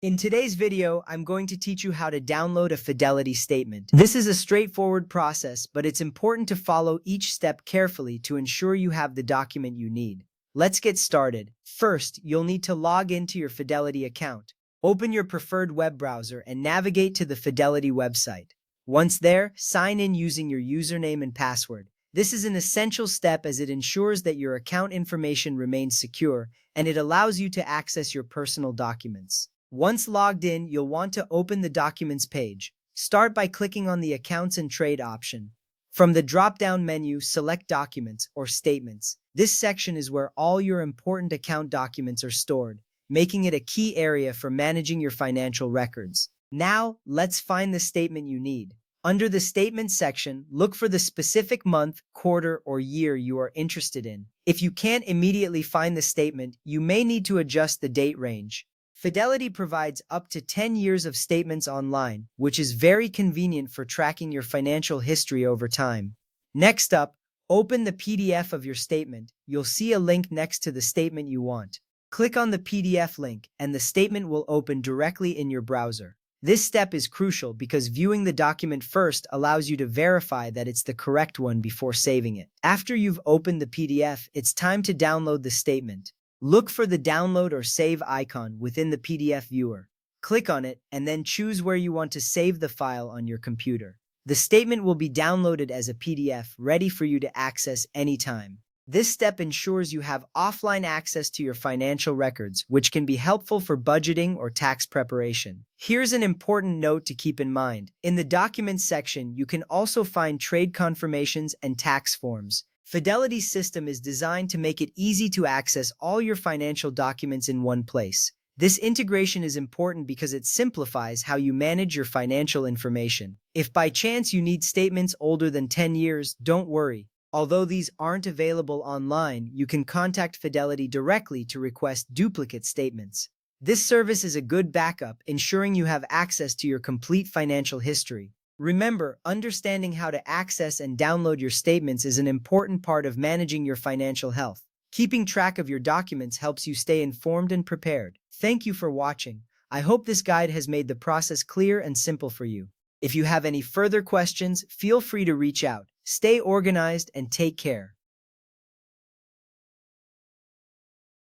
In today's video, I'm going to teach you how to download a Fidelity statement. This is a straightforward process, but it's important to follow each step carefully to ensure you have the document you need. Let's get started. First, you'll need to log into your Fidelity account. Open your preferred web browser and navigate to the Fidelity website. Once there, sign in using your username and password. This is an essential step as it ensures that your account information remains secure and it allows you to access your personal documents. Once logged in, you'll want to open the Documents page. Start by clicking on the Accounts and Trade option. From the drop-down menu, select Documents or Statements. This section is where all your important account documents are stored, making it a key area for managing your financial records. Now, let's find the statement you need. Under the Statements section, look for the specific month, quarter, or year you are interested in. If you can't immediately find the statement, you may need to adjust the date range. Fidelity provides up to 10 years of statements online, which is very convenient for tracking your financial history over time. Next up, open the PDF of your statement. You'll see a link next to the statement you want. Click on the PDF link, and the statement will open directly in your browser. This step is crucial because viewing the document first allows you to verify that it's the correct one before saving it. After you've opened the PDF, it's time to download the statement. Look for the download or save icon within the PDF viewer. Click on it and then choose where you want to save the file on your computer. The statement will be downloaded as a PDF, ready for you to access anytime. This step ensures you have offline access to your financial records, which can be helpful for budgeting or tax preparation. Here's an important note to keep in mind. In the Documents section, you can also find trade confirmations and tax forms. Fidelity's system is designed to make it easy to access all your financial documents in one place. This integration is important because it simplifies how you manage your financial information. If by chance you need statements older than 10 years, don't worry. Although these aren't available online, you can contact Fidelity directly to request duplicate statements. This service is a good backup, ensuring you have access to your complete financial history. Remember, understanding how to access and download your statements is an important part of managing your financial health. Keeping track of your documents helps you stay informed and prepared. Thank you for watching. I hope this guide has made the process clear and simple for you. If you have any further questions, feel free to reach out. Stay organized and take care.